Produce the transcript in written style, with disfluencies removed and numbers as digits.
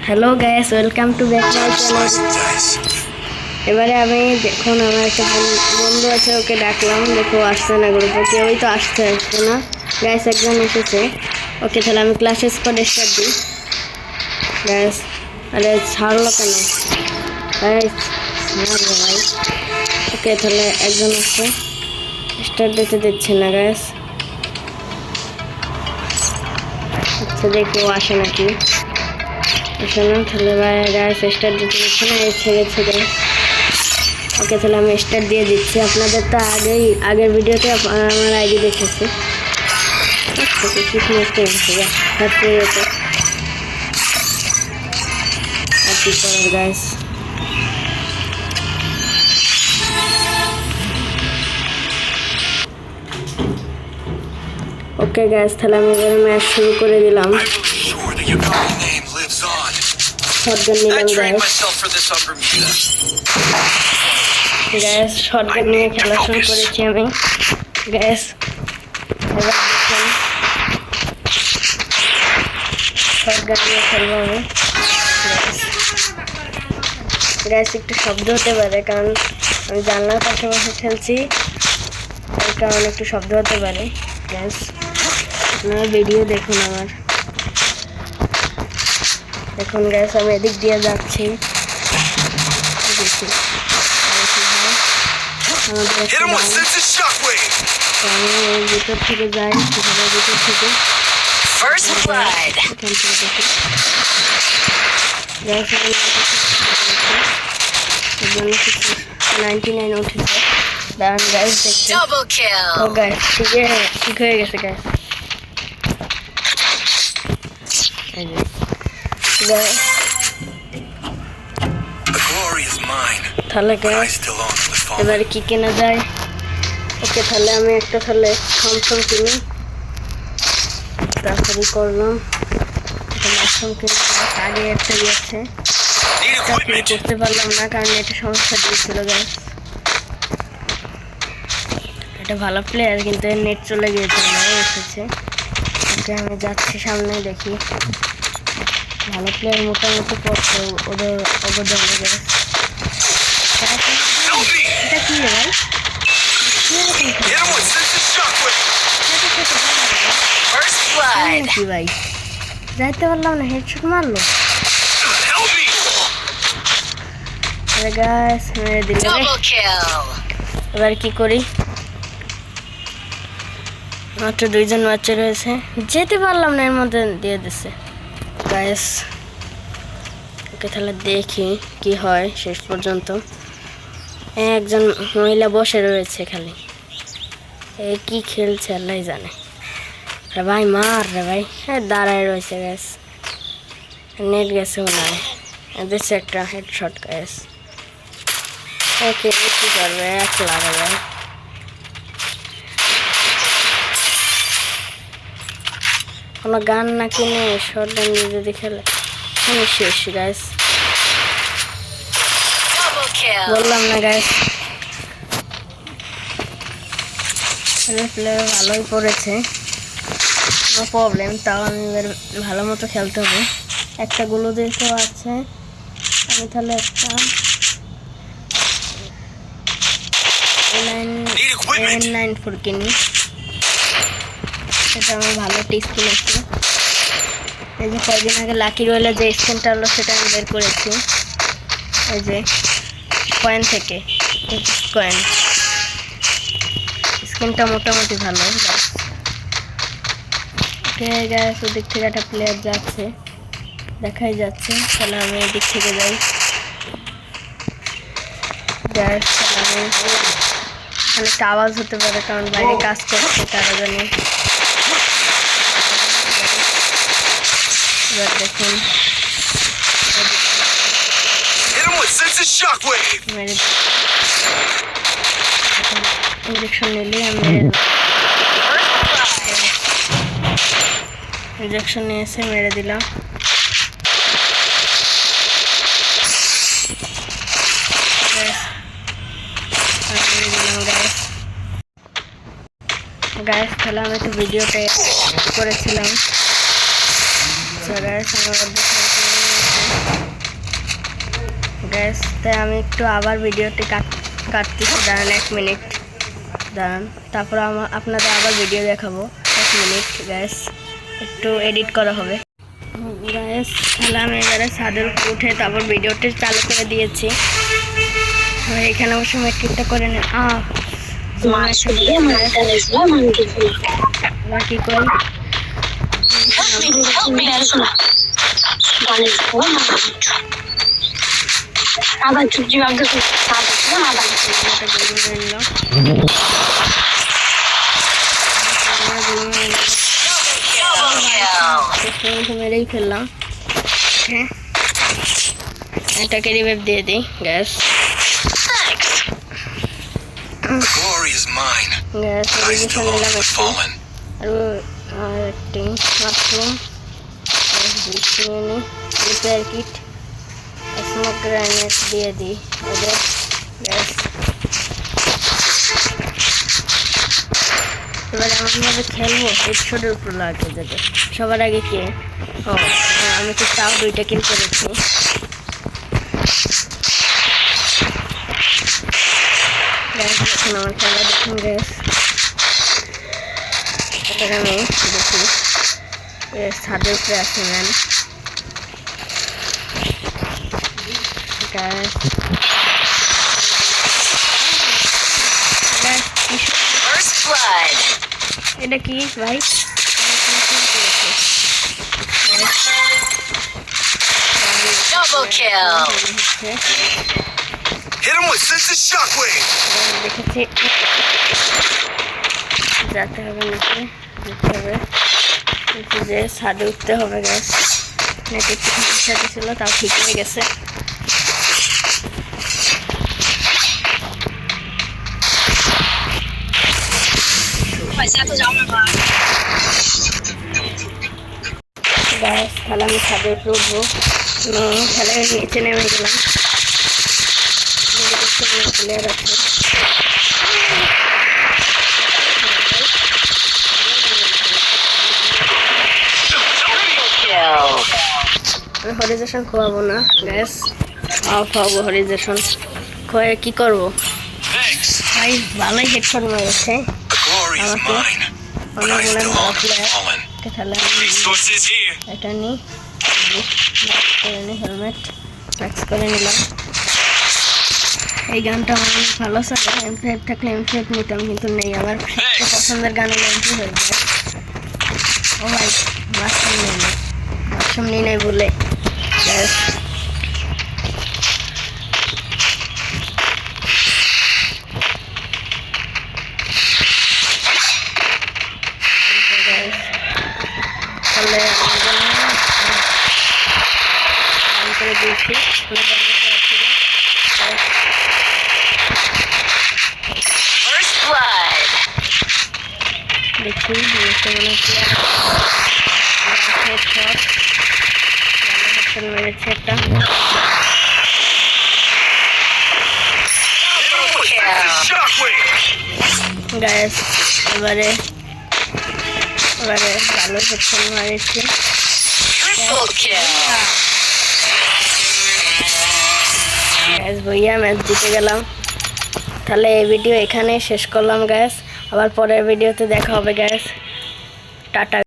Hello guys, welcome to back my channel. এবারে আমি দেখুন আমার একটা বন্ধু আছে, ওকে ডাকলাম, দেখো আসছে না গ্রুপে, কেউই তো আসছে না গাইস। একজন এসেছে, ওকে তাহলে আমি ক্লাসে স্কোয়াড স্টার্ট দিই গাইস। আরে ছাড়লো কেন গাইস, ছাড়লো ভাই। ওকে তাহলে একজন আসছে, স্টার্ট দিতে দিচ্ছে না গাইস। আচ্ছা দেখি ও আসে নাকি, আসে না তাহলে ভাই গাইস স্টার্ট দিতে দিচ্ছে না, ছেড়েছে গাইস। ওকে তাহলে আমি স্টার্ট দিয়ে দিচ্ছি। আপনাদের তো আগের ভিডিওতে আমার আইডি দেখেছি। গাইস ওকে গাইস, তাহলে আমি এবারে ম্যাচ শুরু করে দিলাম। শটগান নিলাম গ্যাস, শটগান নিয়ে খেলা শুরু করেছি আমি গ্যাস। এবার দেখুন শটগান নিয়ে খেলবো আমি গ্যাস। একটু শব্দ হতে পারে কারণ আমি জানলার পাশাপাশি খেলছি, তার কারণে একটু শব্দ হতে পারে গ্যাস। আপনারা ভিডিও দেখুন আমার, দেখুন গ্যাস আমি এদিক দিয়ে যাচ্ছি, দেখি আমি ভিতর থেকে যাই, ভিতর থেকে 99 উঠেছে। দাঁড়ান গাইস দেখছি, ও গাইস ঠিক হয়ে গেছে গাইস। তাহলে গাইস এবারে কি কেনা যায়? ওকে তাহলে আমি একটা তাহলে থমসন কিনি, তাড়াতাড়ি করলাম। আগে একটা দিয়েছে, করতে পারলাম না কারণ এটা সমস্যা দিয়েছিল গাইস। এটা ভালো প্লেয়ার কিন্তু নেট চলে গিয়েছিল না, এসেছে। ওকে আমি যাচ্ছি সামনে, দেখি ভালো প্লেয়ার মোটামুটি পড়ছে ওদের অবদানে গাইস। এটা কি রে ভাই, কি ভাই যাইতে পারলাম না, হেডশট মারলো গাইস, মেরে দিল। এবার কি করি, মাত্র 2 জন বাচ্চা রয়েছে, যেতে পারলাম না, এর মধ্যে দিয়ে দিচ্ছে গাইস। ওকে তাহলে দেখি কি হয় শেষ পর্যন্ত। একজন মহিলা বসে রয়েছে খালি, কি খেলছে আল্লাহ জানে। রে ভাই মার রে ভাই, দাঁড়ায় রয়েছে গ্যাস, নেট গেছে ওনারে, দিচ্ছে একটা হেডশট গ্যাস। ওকে কি করবে, একলা রে ভাই। কোনো গান না কিনে শটগান নিয়ে যদি খেলে শেষ গ্যাস। বললাম না গ্যাস, প্লেয়ার ভালোই পড়েছে, নো প্রবলেম। তাও আমি ভালো মতো খেলতে হবে। একটা গুলো দিতেও আছে, আমি তাহলে একটা N94 কিনি, সেটা আমার ভালো টিস কিনেছি। এই যে কয়েকদিন আগে লাকি রয়েলে যে স্ক্রিনটা হলো সেটা আমি বের করেছি, এই যে কয়েন থেকে কয়েন। স্ক্রিনটা মোটামুটি ভালো গাইস। ওদিক থেকে একটা প্লেয়ার যাচ্ছে, দেখাই যাচ্ছে, তাহলে আমি এদিক থেকে যাই গাইস। অনেকটা আওয়াজ হতে পারে কারণ বাইরে কাজ করছে তারা জানি। এবার দেখুন ইঞ্জেকশন নিলে আমি ইঞ্জেকশন নিয়ে এসে মেরে দিলাম গাইস। তাহলে আমি তো ভিডিওতে করেছিলাম, গ্যাস তাই আমি একটু আবার ভিডিওটি কাটতেছি, দাঁড়ান 1 মিনিট দাঁড়ান, তারপর আপনাদের আবার ভিডিও দেখাবো 1 মিনিট গ্যাস, একটু এডিট করা হবে গ্যাস। তাহলে আমি এবারে ছাদের উপর উঠে তারপর ভিডিওটি চালু করে দিয়েছি। এখানে অবশ্য মেট্রিকটা করে নেন। কি করি আবার চুপচি মেরেই ফেললাম। হ্যাঁ, এটাকে রিভাইভ দিয়ে দিই গ্যাস। গ্যাস রিভিশন নিলাম একটু, আর একটি mushroom, repair kit, smoke grenade দিয়ে দিই ওদের গ্যাস। এবার এমনভাবে খেলবো হেডশটের উপর লাগে যাবে। সবার আগে কে? ও আমি তো তাও 2টা কিল করেছি। গ্যাস দেখুন আমার খেলা, দেখুন গ্যাস। এবার আমি দেখি ছাদের উপরে আছে ম্যান গ্যাস। এটা কি ভাই? Double kill. Hit him with sensitive shockwave. দেখেছি যেতে হবে নিচে, যেতে হবে যে ছাদে উঠতে হবে গ্যাস। নেট একটু সমস্যা ছিল, তাও ঠিক হয়ে গেছে। গ্যাস তাহলে আমি ছাদে উপরে উঠবো। খেলার নিচে নেমে গেলাম, প্লেয়ার আছে। আমি হরিজেশন খোয়াবো না গ্যাস, খাওয়াবো হরিজেশন খোয়ে কি করবো ভাই? ভালোই হেডফোন মেরেছে আমাকে, অনেক মনে ভালো প্লেয়ার। তাহলে এটা নিই, হেলমেট ম্যাক্স করে নিলাম। এই গানটা আমার অনেক ভালো চলে, M5 থাকলে M5 নিতাম, কিন্তু নেই। আমার সবচেয়ে পছন্দের গান হলো M2 হয়ে যায়। ও ভাই মাশরুম নেই, মাশরুম নিয়ে নেই বলে গ্যাস। তাহলে আমি করে দিয়েছি দেখি মেরেছে একটা। গ্যাস এবারে ভালো হেডফোন মারেছে গ্যাস। ভইয়া ম্যাচ জিতে গেলাম। তাহলে এই ভিডিও এখানে শেষ করলাম গ্যাস, আবার পরের ভিডিওতে দেখা হবে গ্যাস। টাটা।